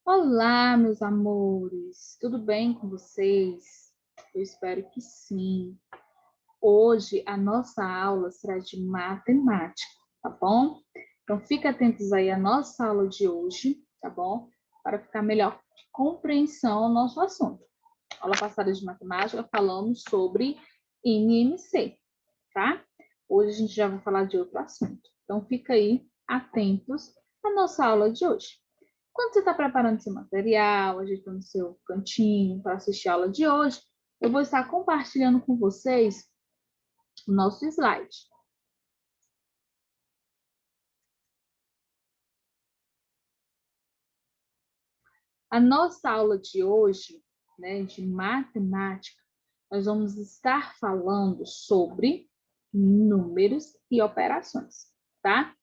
Olá, meus amores, tudo bem com vocês? Eu espero que sim. Hoje a nossa aula será de matemática, tá bom? Então fica atentos aí à nossa aula de hoje, tá bom? Para ficar melhor compreensão ao nosso assunto. Aula passada de matemática falamos sobre NMC, tá? Hoje a gente já vai falar de outro assunto. Então fica aí atentos à nossa aula de hoje. Quando você está preparando seu material, ajeitando seu cantinho para assistir a aula de hoje, eu vou estar compartilhando com vocês o nosso slide. A nossa aula de hoje, né, de matemática, nós vamos estar falando sobre números e operações, tá?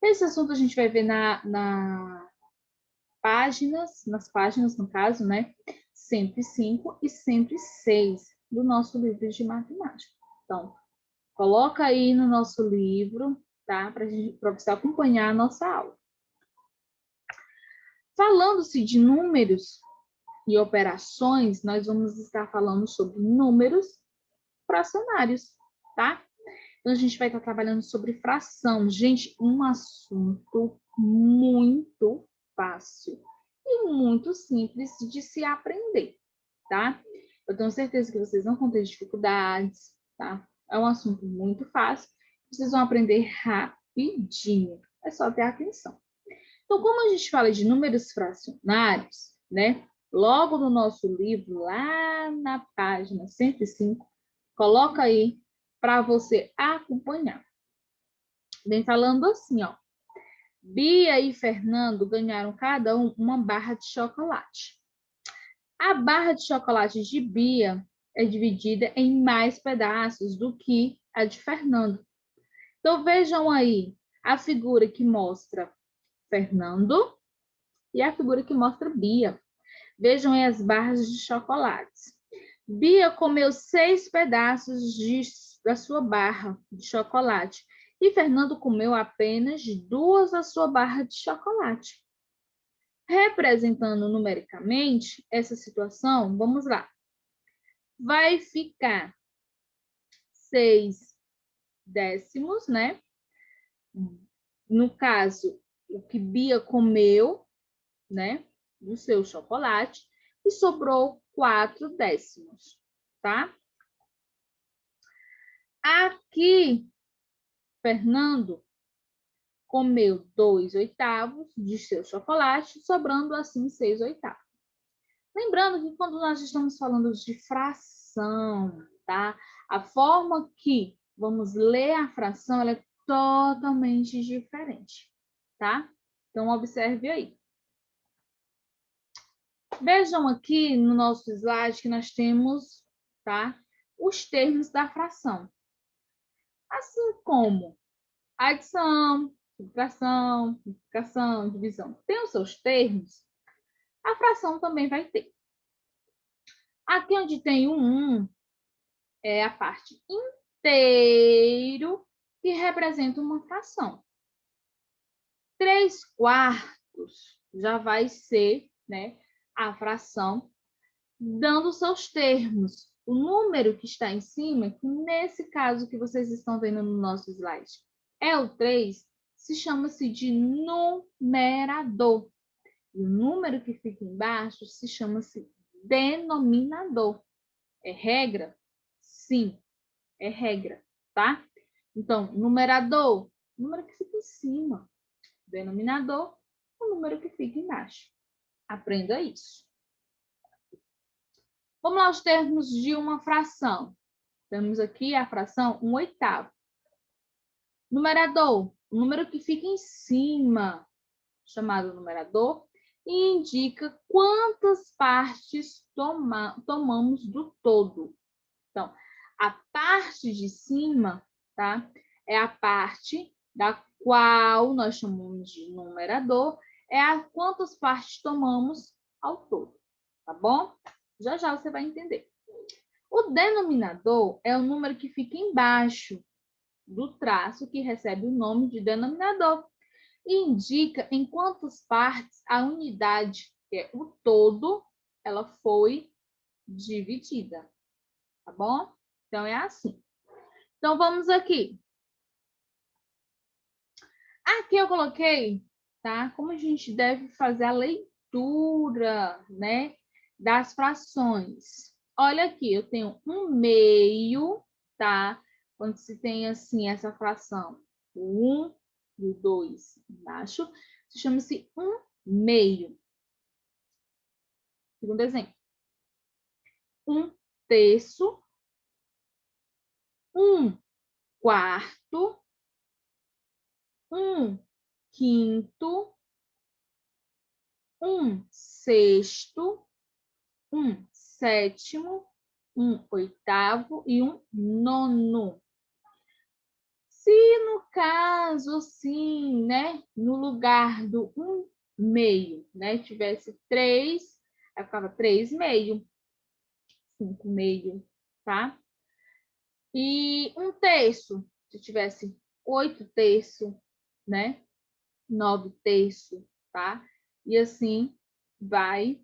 Esse assunto a gente vai ver nas páginas, no caso, né, 105 e 106 do nosso livro de matemática. Então, coloca aí no nosso livro, tá? Para você acompanhar a nossa aula. Falando-se de números e operações, nós vamos estar falando sobre números fracionários, tá? Então, a gente vai estar trabalhando sobre fração. Gente, um assunto muito fácil e muito simples de se aprender, tá? Eu tenho certeza que vocês não vão ter dificuldades, tá? É um assunto muito fácil, vocês vão aprender rapidinho. É só ter atenção. Então, como a gente fala de números fracionários, né? Logo no nosso livro, lá na página 105, coloca aí para você acompanhar. Vem falando assim, ó. Bia e Fernando ganharam cada um uma barra de chocolate. A barra de chocolate de Bia é dividida em mais pedaços do que a de Fernando. Então vejam aí a figura que mostra Fernando e a figura que mostra Bia. Vejam aí as barras de chocolate. Bia comeu 6 pedaços da sua barra de chocolate e Fernando comeu apenas 2 da sua barra de chocolate. Representando numericamente essa situação, vamos lá. Vai ficar 6 décimos, né? No caso, o que Bia comeu, né? Do seu chocolate, e sobrou 4 décimos, tá? Aqui, Fernando comeu 2 oitavos de seu chocolate, sobrando assim 6 oitavos. Lembrando que quando nós estamos falando de fração, tá? A forma que vamos ler a fração, ela é totalmente diferente, tá? Então, observe aí. Vejam aqui no nosso slide que nós temos, tá? Os termos da fração. Assim como adição, subtração, multiplicação, divisão. Tem os seus termos, a fração também vai ter. Aqui onde tem o 1, é a parte inteiro que representa uma fração. 3/4 já vai ser, né, a fração dando seus termos. O número que está em cima, que nesse caso que vocês estão vendo no nosso slide, é o 3, se chama-se de numerador. E o número que fica embaixo se chama-se denominador. É regra? Sim, é regra, tá? Então, numerador, número que fica em cima. Denominador, o número que fica embaixo. Aprenda isso. Vamos lá os termos de uma fração. Temos aqui a fração 1 oitavo. Numerador, o número que fica em cima, chamado numerador, e indica quantas partes tomamos do todo. Então, a parte de cima, tá? É a parte da qual nós chamamos de numerador, é a quantas partes tomamos ao todo, tá bom? Já já você vai entender. O denominador é o número que fica embaixo do traço que recebe o nome de denominador e indica em quantas partes a unidade que é o todo, ela foi dividida, tá bom? Então, é assim. Então, vamos aqui. Aqui eu coloquei, tá? Como a gente deve fazer a leitura, né, das frações. Olha aqui, eu tenho um meio, tá? Quando se tem, assim, essa fração, o 1 e o 2 embaixo, chama-se um meio. Segundo exemplo. Um terço, um quarto, um quinto, um sexto, um sétimo, um oitavo e um nono. Se no caso, sim, né, no lugar do um meio, né, tivesse 3, aí ficava 3 meio, 5 meio, tá? E um terço, se tivesse 8 terços, né, 9 terços, tá? E assim vai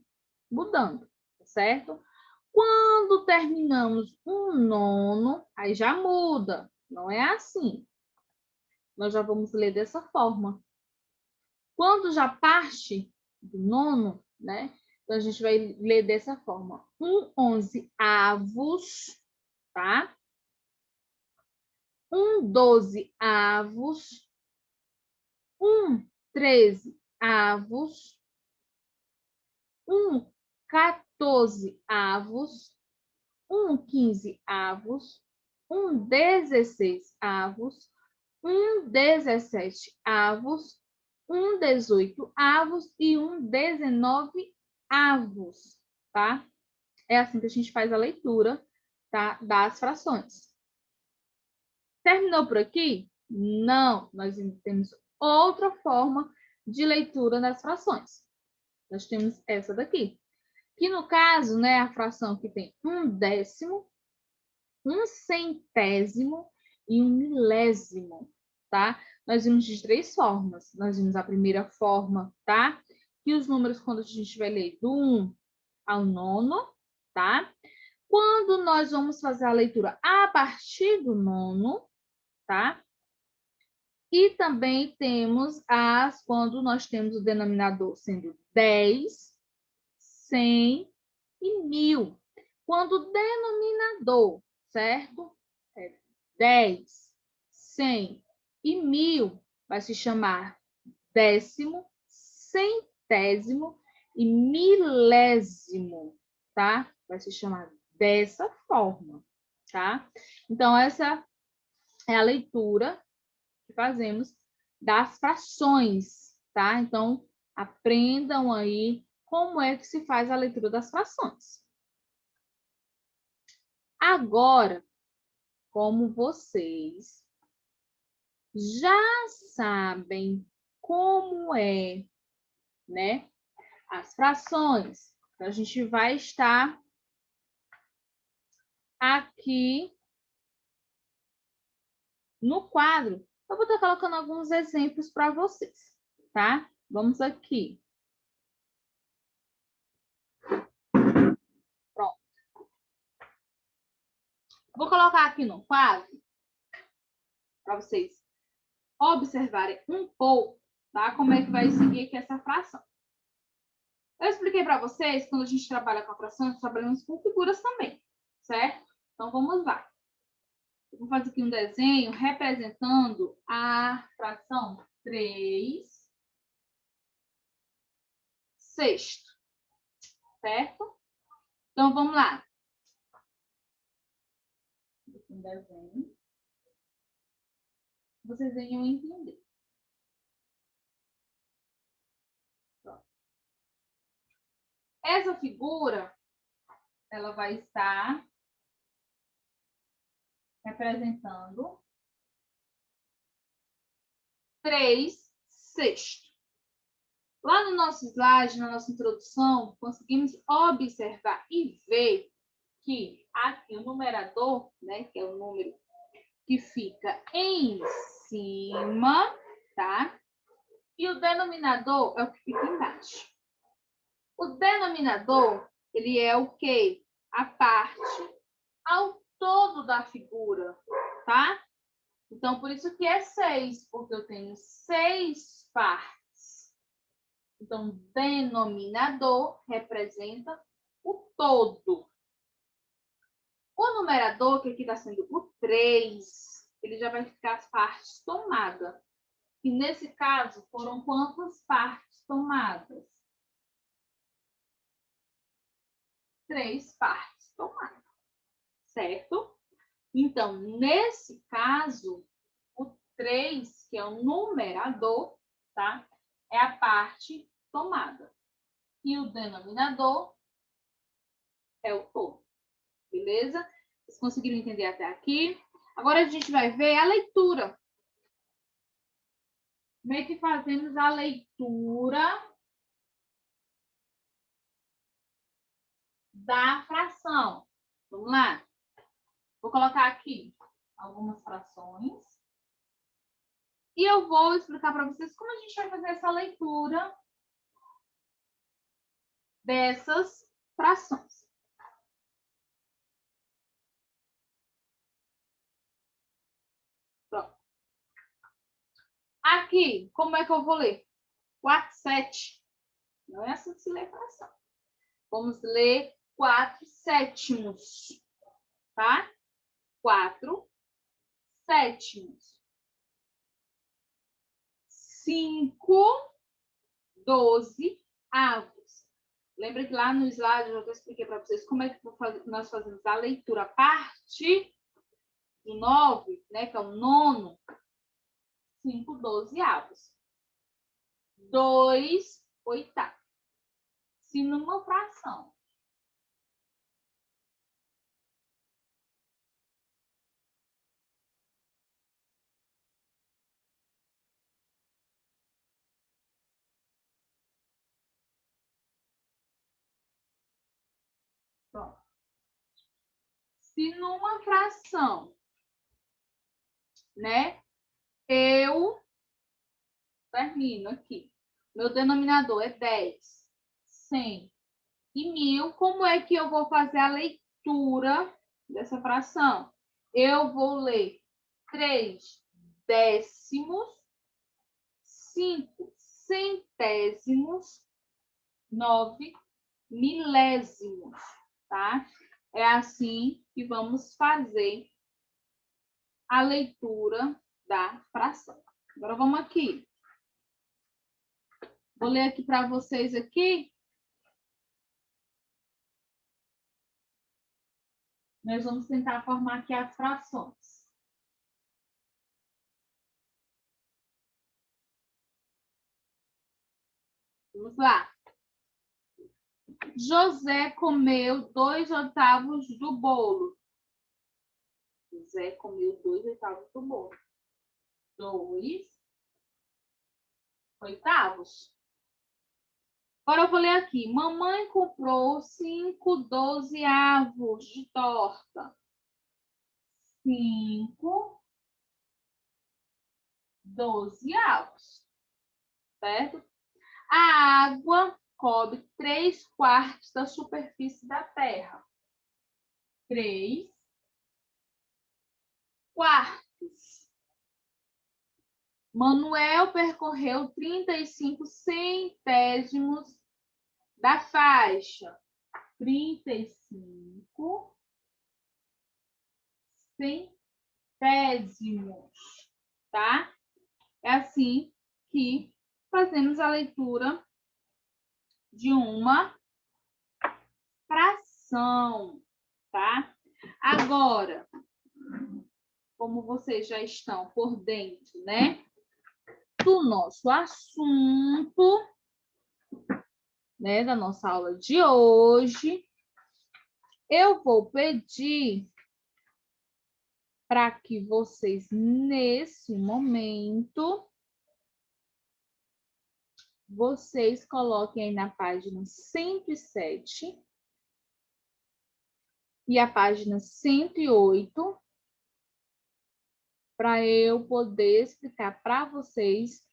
mudando, tá certo? Quando terminamos um nono, aí já muda, não é assim. Nós já vamos ler dessa forma. Quando já parte do nono, né? Então a gente vai ler dessa forma: 11avos, tá? 12avos, 13avos, 14avos, 15avos, 16avos, 17avos, 18avos e 19avos, tá? É assim que a gente faz a leitura, tá, das frações. Terminou por aqui? Não, nós temos outra forma de leitura das frações. Nós temos essa daqui, que no caso, né, a fração que tem um décimo, um centésimo e um milésimo, tá? Nós vimos de 3 formas. Nós vimos a primeira forma, tá? Que os números, quando a gente vai ler do 1 ao nono, tá? Quando nós vamos fazer a leitura a partir do nono, tá? E também temos as, quando nós temos o denominador sendo 10, 100 e 1000. Quando o denominador, certo? É 10, 100 e 1000, vai se chamar décimo, centésimo e milésimo, tá? Vai se chamar dessa forma, tá? Então, essa é a leitura que fazemos das frações, tá? Então, aprendam aí como é que se faz a leitura das frações. Agora, como vocês já sabem como é, né, as frações, então a gente vai estar aqui no quadro. Eu vou estar colocando alguns exemplos para vocês, tá? Vamos aqui. Pronto. Vou colocar aqui no quadro para vocês observarem um pouco, tá? Como é que vai seguir aqui essa fração. Eu expliquei para vocês, quando a gente trabalha com a fração, nós trabalhamos com figuras também, certo? Então, vamos lá. Eu vou fazer aqui um desenho representando a fração 3 sexto, certo? Então, vamos lá. Um desenho. Vocês venham entender. Pronto. Essa figura, ela vai estar representando 3 sextos. Lá no nosso slide, na nossa introdução, conseguimos observar e ver que aqui o numerador, né, que é o número que fica em cima, tá? E o denominador é o que fica embaixo. O denominador, ele é o quê? A parte ao todo da figura, tá? Então, por isso que é 6, porque eu tenho 6 partes. Então, denominador representa o todo. O numerador, que aqui está sendo o 3, ele já vai ficar as partes tomadas. E nesse caso, foram quantas partes tomadas? 3 partes tomadas, certo? Então, nesse caso, o 3, que é o numerador, tá? É a parte tomada. E o denominador é o todo. Beleza? Vocês conseguiram entender até aqui? Agora a gente vai ver a leitura. Como é que fazemos a leitura da fração? Vamos lá? Vou colocar aqui algumas frações. E eu vou explicar para vocês como a gente vai fazer essa leitura dessas frações. Pronto. Aqui, como é que eu vou ler? 4, 7. Não é assim que se lê fração. Vamos ler 4 sétimos, tá? 4 sétimos. 5, 12 avos. Lembra que lá no slide eu já expliquei para vocês como é que nós fazemos a leitura a partir do 9, né, que é o nono. 5, 12 avos. 2 oitavos. Se numa fração pronto. Se numa fração, né, eu termino aqui. Meu denominador é 10, 100 e 1000. Como é que eu vou fazer a leitura dessa fração? Eu vou ler 3 décimos, 5 centésimos, 9 milésimos, tá? É assim que vamos fazer a leitura da fração. Agora vamos aqui. Vou ler aqui para vocês aqui. Nós vamos tentar formar aqui as frações. Vamos lá. José comeu 2 oitavos do bolo. José comeu 2 oitavos do bolo. 2 oitavos. Agora eu vou ler aqui. Mamãe comprou 5 dozeavos de torta. 5 dozeavos. Certo? A água cobre 3/4 da superfície da Terra. 3/4. Manuel percorreu 35 centésimos da faixa. 35 centésimos, tá? É assim que fazemos a leitura de uma fração, tá? Agora, como vocês já estão por dentro, né, do nosso assunto, né, da nossa aula de hoje, eu vou pedir para que vocês, nesse momento, vocês coloquem aí na página 107 e a página 108, para eu poder explicar para vocês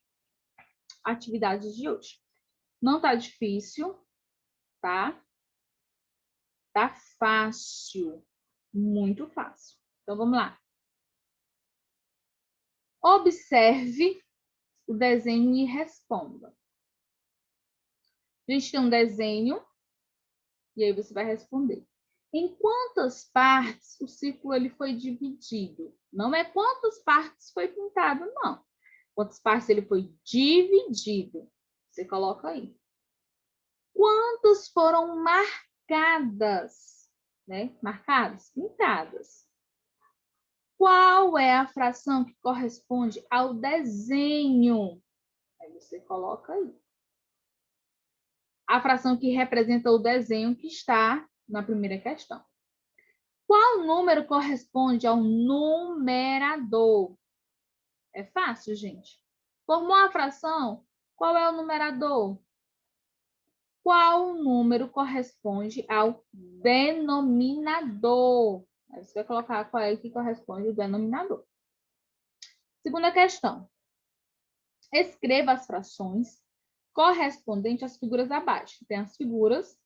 a atividade de hoje. Não está difícil, tá? Tá fácil, muito fácil. Então, vamos lá. Observe o desenho e responda. A gente tem um desenho e aí você vai responder. Em quantas partes o círculo ele foi dividido? Não é quantas partes foi pintado, não. Quantas partes ele foi dividido? Você coloca aí. Quantas foram marcadas? Né? Marcadas, pintadas. Qual é a fração que corresponde ao desenho? Aí você coloca aí. A fração que representa o desenho que está na primeira questão. Qual número corresponde ao numerador? É fácil, gente. Formou a fração? Qual é o numerador? Qual número corresponde ao denominador? Aí você vai colocar qual é que corresponde ao denominador. Segunda questão. Escreva as frações correspondentes às figuras abaixo. Tem as figuras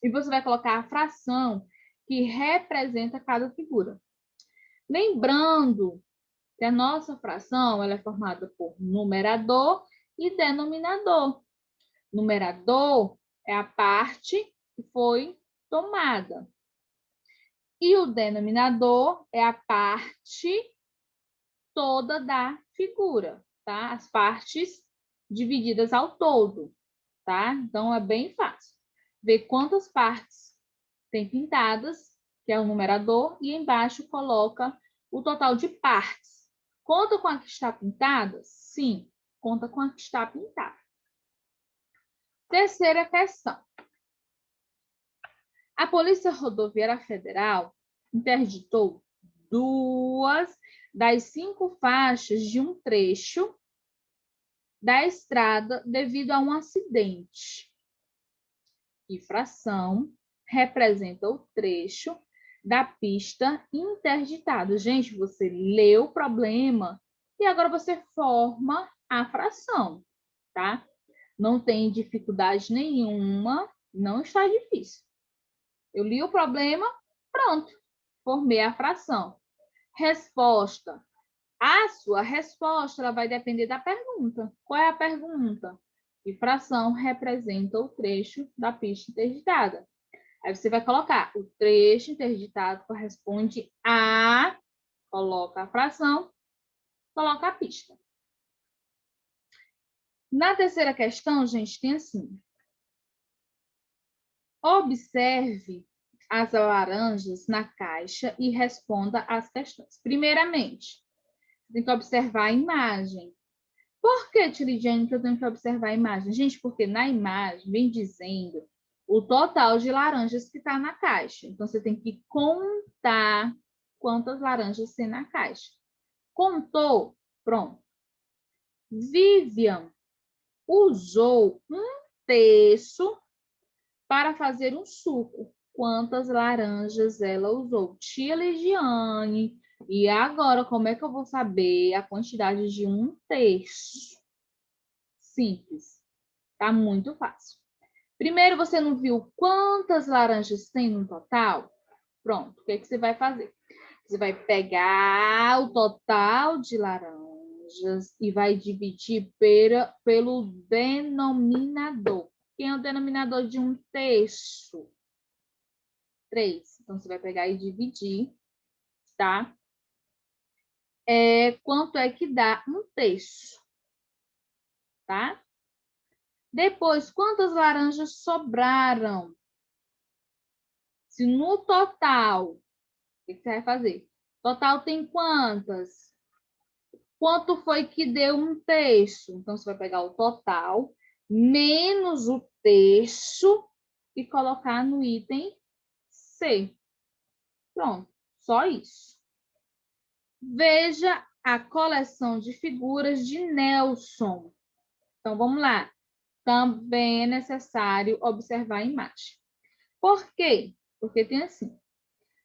e você vai colocar a fração que representa cada figura. Lembrando que a nossa fração ela é formada por numerador e denominador. Numerador é a parte que foi tomada. E o denominador é a parte toda da figura, tá? As partes divididas ao todo, tá? Então, é bem fácil. Ver quantas partes tem pintadas, que é o numerador, e embaixo coloca o total de partes. Conta com a que está pintada? Sim, conta com a que está pintada. Terceira questão. A Polícia Rodoviária Federal interditou 2 das 5 faixas de um trecho da estrada devido a um acidente. Que fração representa o trecho da pista interditada? Gente, você leu o problema e agora você forma a fração, tá? Não tem dificuldade nenhuma, não está difícil. Eu li o problema, pronto, formei a fração. Resposta. A sua resposta ela vai depender da pergunta. Qual é a pergunta? Que fração representa o trecho da pista interditada? Aí você vai colocar o trecho interditado corresponde a, coloca a fração, coloca a pista. Na terceira questão, gente, tem assim. Observe as laranjas na caixa e responda às questões. Primeiramente, tem que observar a imagem. Por que, Tilidiane, que eu tenho que observar a imagem? Gente, porque na imagem vem dizendo o total de laranjas que está na caixa. Então, você tem que contar quantas laranjas tem na caixa. Contou? Pronto. Vivian usou 1/3 para fazer um suco. Quantas laranjas ela usou? Tia Lidiane. E agora, como é que eu vou saber a quantidade de 1/3? Simples. Tá muito fácil. Primeiro, você não viu quantas laranjas tem no total? Pronto. O que é que você vai fazer? Você vai pegar o total de laranjas e vai dividir pelo denominador. Quem é o denominador de 1/3? 3. Então, você vai pegar e dividir, tá? Quanto é que dá 1/3? Tá? Depois, quantas laranjas sobraram? Se no total, o que você vai fazer? Total tem quantas? Quanto foi que deu 1/3? Então, você vai pegar o total menos o terço e colocar no item C. Pronto, só isso. Veja a coleção de figuras de Nelson. Então, vamos lá. Também é necessário observar a imagem. Por quê? Porque tem assim.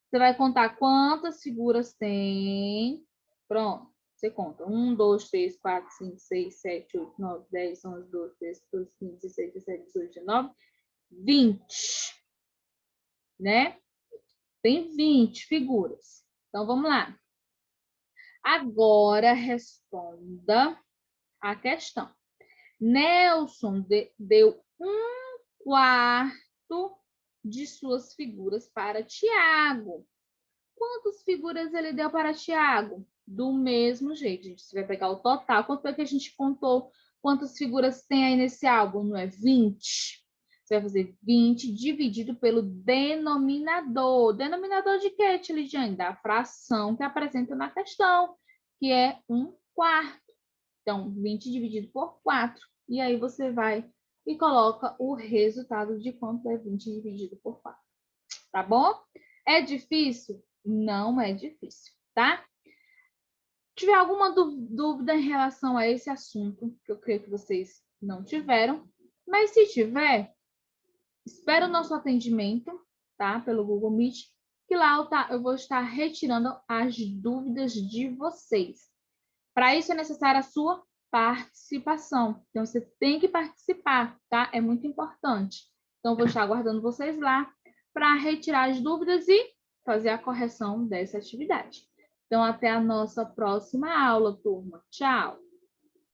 Você vai contar quantas figuras tem. Pronto. Você conta. 1, 2, 3, 4, 5, 6, 7, 8, 9, 10, 11, 12, 13, 14, 15, 16, 17, 18, 19. 20, né? Tem 20 figuras. Então, vamos lá. Agora, responda a questão. Nelson deu 1/4 de suas figuras para Tiago. Quantas figuras ele deu para Tiago? Do mesmo jeito, gente. Você vai pegar o total. Quanto é que a gente contou? Quantas figuras tem aí nesse álbum? Não é 20? Você vai fazer 20 dividido pelo denominador. Denominador de quê, Tilidiane? Da fração que apresenta na questão, que é 1/4. Então, 20 dividido por 4. E aí você vai e coloca o resultado de quanto é 20 dividido por 4. Tá bom? É difícil? Não é difícil, tá? Se tiver alguma dúvida em relação a esse assunto, que eu creio que vocês não tiveram, mas se tiver, espera o nosso atendimento, tá? Pelo Google Meet, que lá eu vou estar retirando as dúvidas de vocês. Para isso é necessária a sua participação. Então, você tem que participar, tá? É muito importante. Então, vou estar aguardando vocês lá para retirar as dúvidas e fazer a correção dessa atividade. Então, até a nossa próxima aula, turma. Tchau!